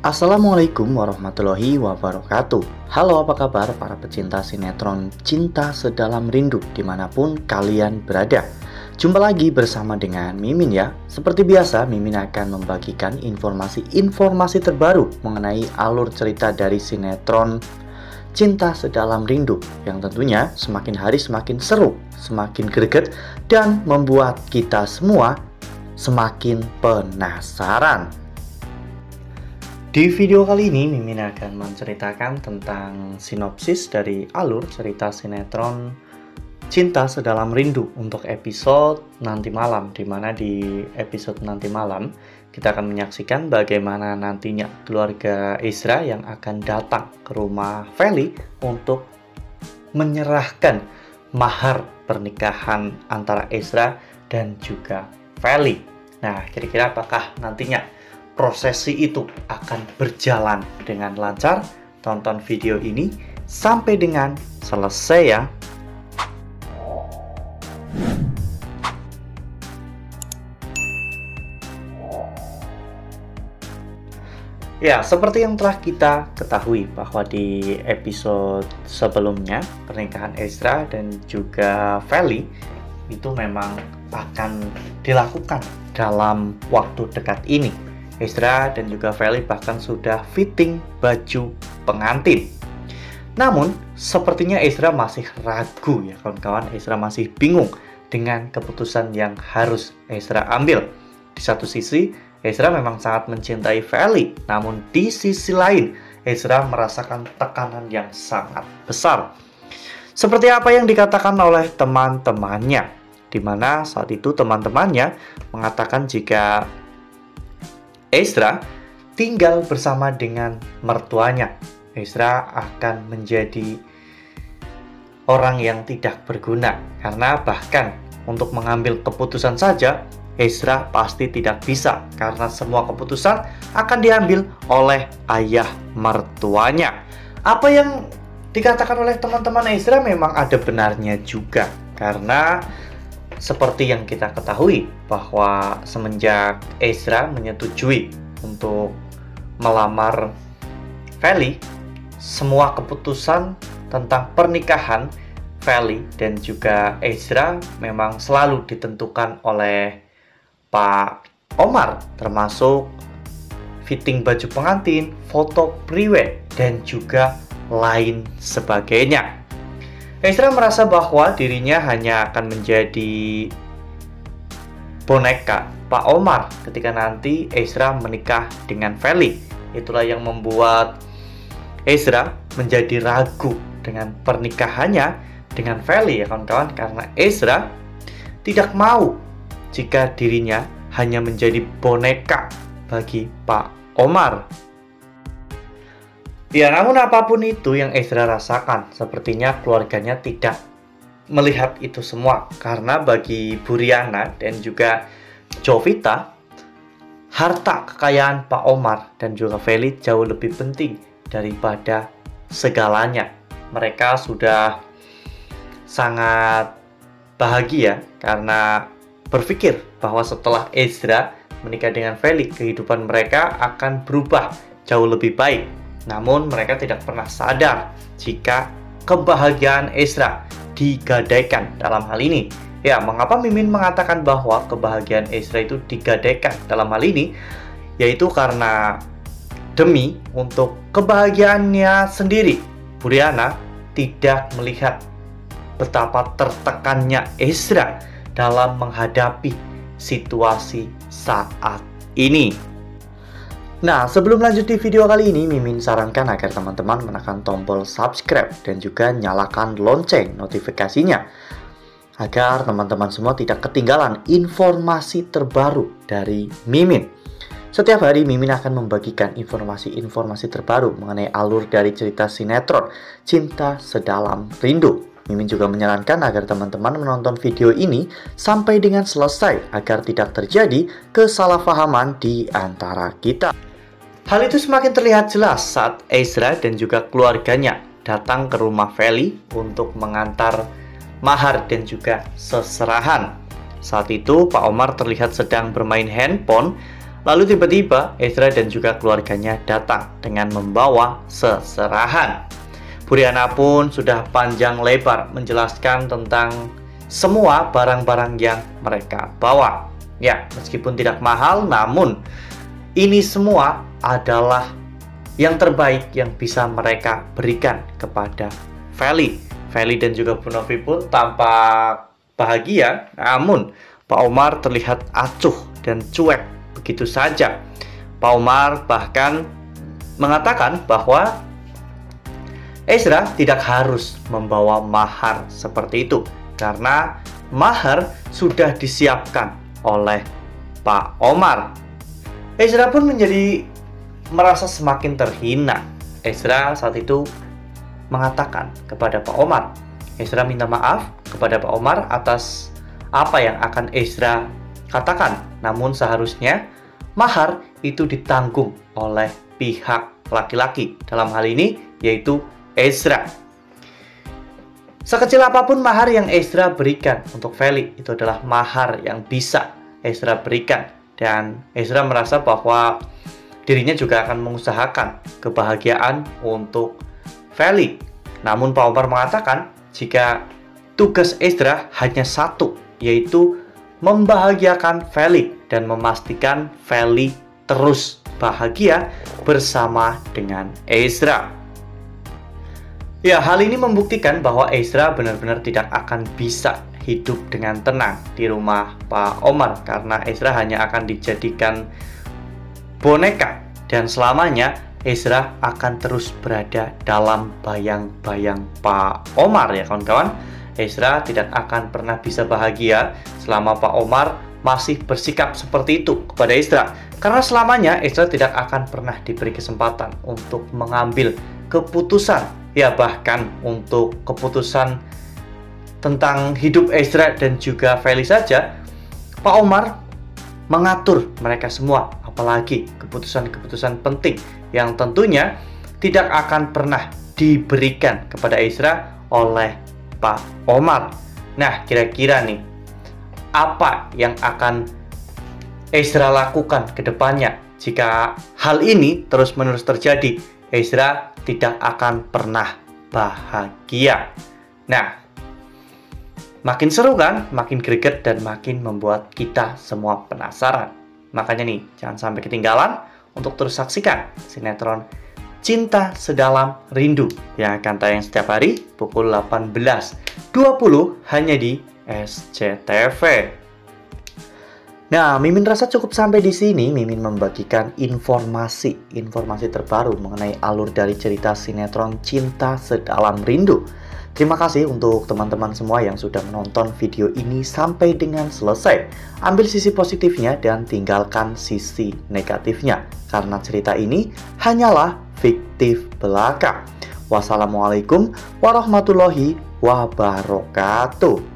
Assalamualaikum warahmatullahi wabarakatuh. Halo, apa kabar para pecinta sinetron Cinta Sedalam Rindu dimanapun kalian berada. Jumpa lagi bersama dengan Mimin ya. Seperti biasa, Mimin akan membagikan informasi terbaru mengenai alur cerita dari sinetron Cinta Sedalam Rindu yang tentunya semakin hari semakin seru, semakin greget, dan membuat kita semua semakin penasaran. Di video kali ini, Mimin akan menceritakan tentang sinopsis dari alur cerita sinetron Cinta Sedalam Rindu untuk episode nanti malam, dimana di episode nanti malam kita akan menyaksikan bagaimana nantinya keluarga Ezra yang akan datang ke rumah Feli untuk menyerahkan mahar pernikahan antara Ezra dan juga Feli. Nah, kira-kira apakah nantinya prosesi itu akan berjalan dengan lancar? Tonton video ini sampai dengan selesai ya. Ya, seperti yang telah kita ketahui bahwa di episode sebelumnya pernikahan Ezra dan juga Feli itu memang akan dilakukan dalam waktu dekat ini. Ezra dan juga Feli bahkan sudah fitting baju pengantin. Namun, sepertinya Ezra masih ragu ya kawan-kawan. Ezra masih bingung dengan keputusan yang harus Ezra ambil. Di satu sisi, Ezra memang sangat mencintai Feli. Namun di sisi lain, Ezra merasakan tekanan yang sangat besar. Seperti apa yang dikatakan oleh teman-temannya, di mana saat itu teman-temannya mengatakan jika Ezra tinggal bersama dengan mertuanya, Ezra akan menjadi orang yang tidak berguna. Karena bahkan untuk mengambil keputusan saja, Ezra pasti tidak bisa. Karena semua keputusan akan diambil oleh ayah mertuanya. Apa yang dikatakan oleh teman-teman Ezra memang ada benarnya juga. Karena seperti yang kita ketahui bahwa semenjak Ezra menyetujui untuk melamar Feli, semua keputusan tentang pernikahan Feli dan juga Ezra memang selalu ditentukan oleh Pak Omar, termasuk fitting baju pengantin, foto priwed, dan juga lain sebagainya. Ezra merasa bahwa dirinya hanya akan menjadi boneka Pak Omar ketika nanti Ezra menikah dengan Feli. Itulah yang membuat Ezra menjadi ragu dengan pernikahannya dengan Feli ya kawan-kawan. Karena Ezra tidak mau jika dirinya hanya menjadi boneka bagi Pak Omar. Ya, namun apapun itu yang Ezra rasakan, sepertinya keluarganya tidak melihat itu semua. Karena bagi Bu Riana dan juga Jovita, harta kekayaan Pak Omar dan juga Feli jauh lebih penting daripada segalanya. Mereka sudah sangat bahagia karena berpikir bahwa setelah Ezra menikah dengan Feli, kehidupan mereka akan berubah jauh lebih baik. Namun mereka tidak pernah sadar jika kebahagiaan Ezra digadaikan dalam hal ini. Ya, mengapa Mimin mengatakan bahwa kebahagiaan Ezra itu digadaikan dalam hal ini? Yaitu karena demi untuk kebahagiaannya sendiri, Bu Riana tidak melihat betapa tertekannya Ezra dalam menghadapi situasi saat ini. Nah, sebelum lanjut di video kali ini, Mimin sarankan agar teman-teman menekan tombol subscribe dan juga nyalakan lonceng notifikasinya agar teman-teman semua tidak ketinggalan informasi terbaru dari Mimin. Setiap hari Mimin akan membagikan informasi-informasi terbaru mengenai alur dari cerita sinetron Cinta Sedalam Rindu. Mimin juga menyarankan agar teman-teman menonton video ini sampai dengan selesai agar tidak terjadi kesalahpahaman di antara kita. Hal itu semakin terlihat jelas saat Ezra dan juga keluarganya datang ke rumah Feli untuk mengantar mahar dan juga seserahan. Saat itu Pak Omar terlihat sedang bermain handphone Lalu tiba-tiba Ezra dan juga keluarganya datang dengan membawa seserahan. Bu Riana pun sudah panjang lebar menjelaskan tentang semua barang-barang yang mereka bawa. Ya, meskipun tidak mahal, namun ini semua adalah yang terbaik yang bisa mereka berikan kepada Feli. Feli dan juga Bu Novi pun tampak bahagia, namun Pak Omar terlihat acuh dan cuek begitu saja. Pak Omar bahkan mengatakan bahwa Ezra tidak harus membawa mahar seperti itu, karena mahar sudah disiapkan oleh Pak Omar. Ezra pun menjadi merasa semakin terhina. Ezra saat itu mengatakan kepada Pak Omar, Ezra minta maaf kepada Pak Omar atas apa yang akan Ezra katakan. Namun seharusnya mahar itu ditanggung oleh pihak laki-laki, dalam hal ini yaitu Ezra. Sekecil apapun mahar yang Ezra berikan untuk Feli, itu adalah mahar yang bisa Ezra berikan. Dan Ezra merasa bahwa dirinya juga akan mengusahakan kebahagiaan untuk Feli. Namun Pak Omar mengatakan jika tugas Ezra hanya satu, yaitu membahagiakan Feli dan memastikan Feli terus bahagia bersama dengan Ezra. Ya, hal ini membuktikan bahwa Ezra benar-benar tidak akan bisa hidup dengan tenang di rumah Pak Omar, karena Ezra hanya akan dijadikan boneka dan selamanya Ezra akan terus berada dalam bayang-bayang Pak Omar, ya kawan-kawan. Ezra tidak akan pernah bisa bahagia selama Pak Omar masih bersikap seperti itu kepada Ezra, karena selamanya Ezra tidak akan pernah diberi kesempatan untuk mengambil keputusan. Ya, bahkan untuk keputusan tentang hidup Ezra dan juga Feli saja, Pak Omar mengatur mereka semua, apalagi keputusan-keputusan penting yang tentunya tidak akan pernah diberikan kepada Ezra oleh Pak Omar. Nah, kira-kira nih, apa yang akan Ezra lakukan ke depannya jika hal ini terus-menerus terjadi? Ezra tidak akan pernah bahagia. Nah, makin seru kan? Makin greget dan makin membuat kita semua penasaran. Makanya nih, jangan sampai ketinggalan untuk terus saksikan sinetron Cinta Sedalam Rindu yang akan tayang setiap hari pukul 18.20 hanya di SCTV. Nah, Mimin rasa cukup sampai di sini. Mimin membagikan informasi terbaru mengenai alur dari cerita sinetron Cinta Sedalam Rindu. Terima kasih untuk teman-teman semua yang sudah menonton video ini sampai dengan selesai. Ambil sisi positifnya dan tinggalkan sisi negatifnya, karena cerita ini hanyalah fiktif belaka. Wassalamualaikum warahmatullahi wabarakatuh.